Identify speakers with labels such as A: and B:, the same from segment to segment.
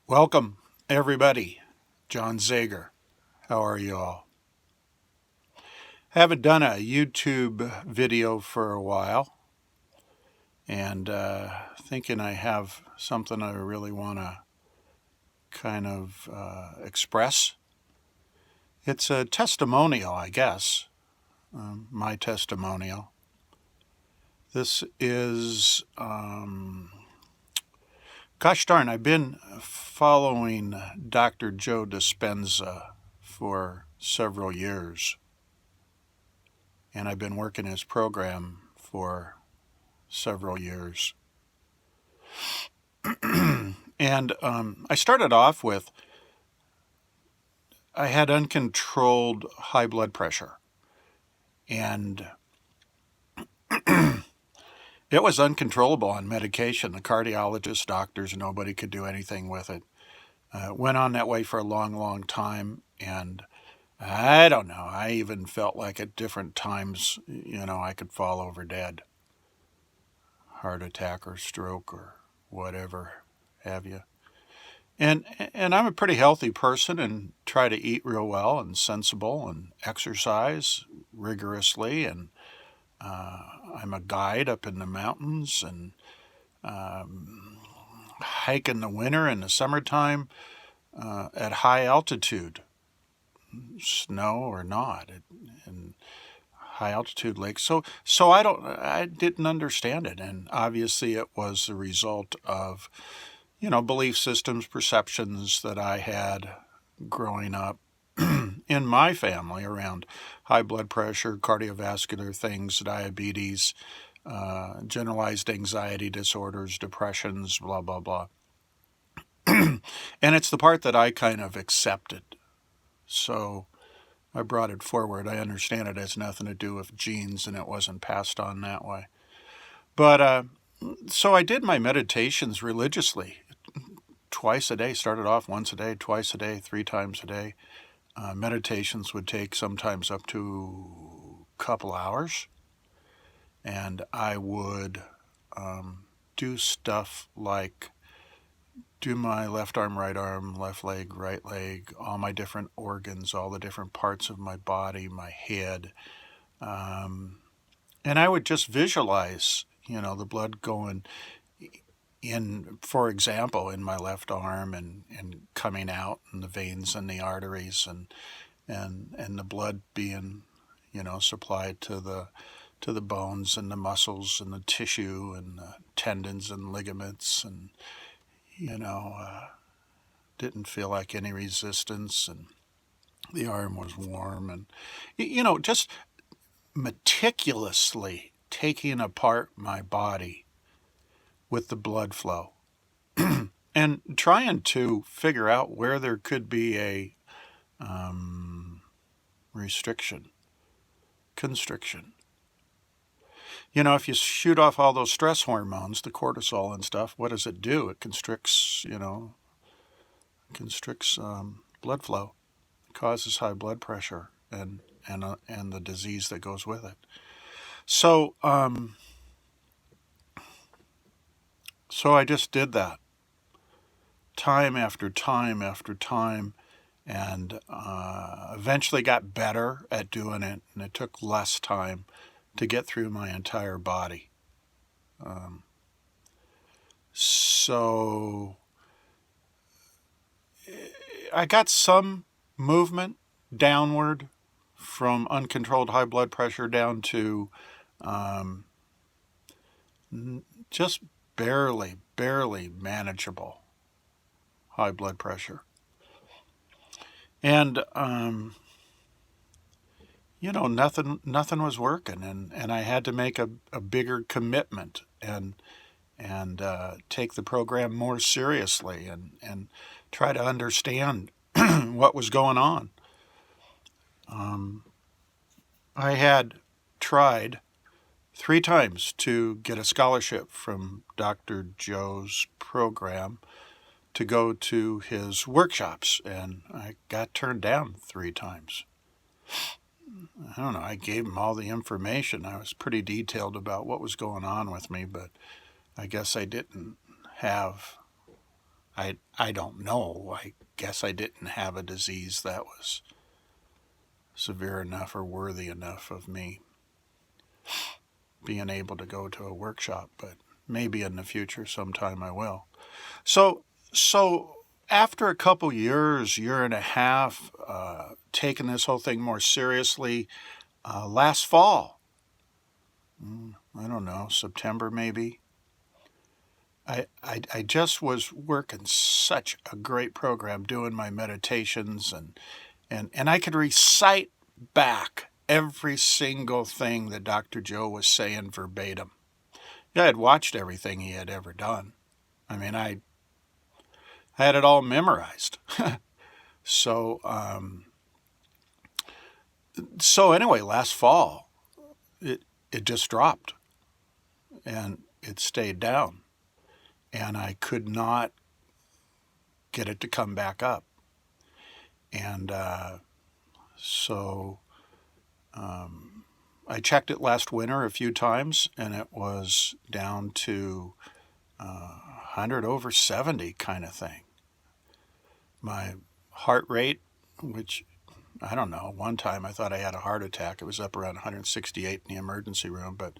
A: Welcome, everybody. John Zager. How are you all? Haven't done a YouTube video for a while, and thinking I have something I really want to kind of express. It's a testimonial, I guess, my testimonial. This is, gosh darn, I've been following Dr. Joe Dispenza for several years. And I've been working his program for several years. And I started off with, I had uncontrolled high blood pressure. And it was uncontrollable on medication. The cardiologists, doctors, nobody could do anything with it. Went on that way for a long, long time. And I don't know, I even felt like at different times, I could fall over dead. Heart attack or stroke or whatever have you. And I'm a pretty healthy person and try to eat real well and sensible and exercise rigorously. And I'm a guide up in the mountains and hike in the winter and the summertime at high altitude, snow or not, and high altitude lakes. So I didn't understand it, and obviously it was the result of belief systems, perceptions that I had growing up in my family around high blood pressure, cardiovascular things, diabetes, generalized anxiety disorders, depressions, blah, blah, blah. And it's the part that I kind of accepted. So I brought it forward. I understand it has nothing to do with genes and it wasn't passed on that way. But so I did my meditations religiously. Twice a day, started off once a day, twice a day, 3 times a day. Meditations would take sometimes up to a couple hours. And I would do stuff like do my left arm, right arm, left leg, right leg, all my different organs, all the different parts of my body, my head. And I would just visualize, the blood going in, for example, in my left arm and coming out in the veins and the arteries and the blood being, supplied to the bones and the muscles and the tissue and the tendons and ligaments and, didn't feel like any resistance and the arm was warm and, just meticulously taking apart my body with the blood flow and trying to figure out where there could be a restriction, constriction. If you shoot off all those stress hormones, the cortisol and stuff, what does it do? It constricts, blood flow, causes high blood pressure and the disease that goes with it. So I just did that time after time after time, and eventually got better at doing it, and it took less time to get through my entire body. So I got some movement downward from uncontrolled high blood pressure down to just barely manageable high blood pressure. And nothing was working, and I had to make a bigger commitment and take the program more seriously and try to understand what was going on. I had tried 3 times to get a scholarship from Dr. Joe's program to go to his workshops, and I got turned down 3 times. I don't know, I gave him all the information. I was pretty detailed about what was going on with me, but I guess I didn't have I don't know. I guess I didn't have a disease that was severe enough or worthy enough of me being able to go to a workshop, but maybe in the future sometime I will. So after a couple years, year and a half, taking this whole thing more seriously, last fall, I don't know, September maybe, I just was working such a great program doing my meditations and I could recite back every single thing that Dr. Joe was saying verbatim. Yeah, I had watched everything he had ever done. I mean, I had it all memorized. So, so anyway, last fall, it just dropped and it stayed down, and I could not get it to come back up. And so I checked it last winter a few times, and it was down to 100 over 70 kind of thing. My heart rate, which I don't know, one time I thought I had a heart attack. It was up around 168 in the emergency room, but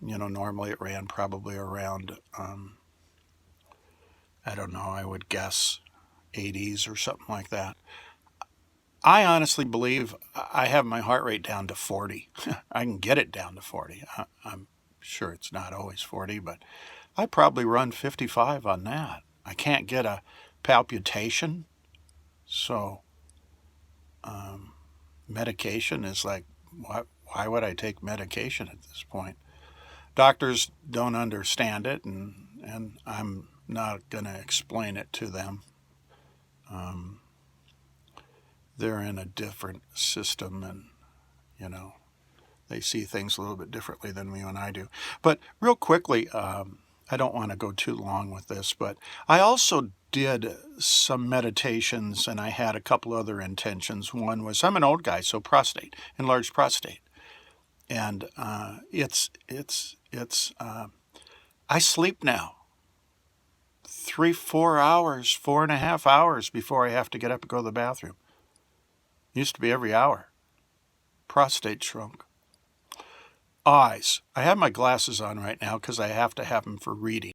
A: normally it ran probably around, I don't know, I would guess 80s or something like that. I honestly believe I have my heart rate down to 40. I can get it down to 40. I'm sure it's not always 40, but I probably run 55 on that. I can't get a palpitation, so medication is like, why would I take medication at this point? Doctors don't understand it, and I'm not going to explain it to them. They're in a different system, and they see things a little bit differently than you and I do. But real quickly, I don't want to go too long with this, but I also did some meditations, and I had a couple other intentions. One was, I'm an old guy, so prostate, enlarged prostate, and I sleep now 3-4 hours, 4.5 hours before I have to get up and go to the bathroom. Used to be every hour. Prostate shrunk. Eyes. I have my glasses on right now because I have to have them for reading.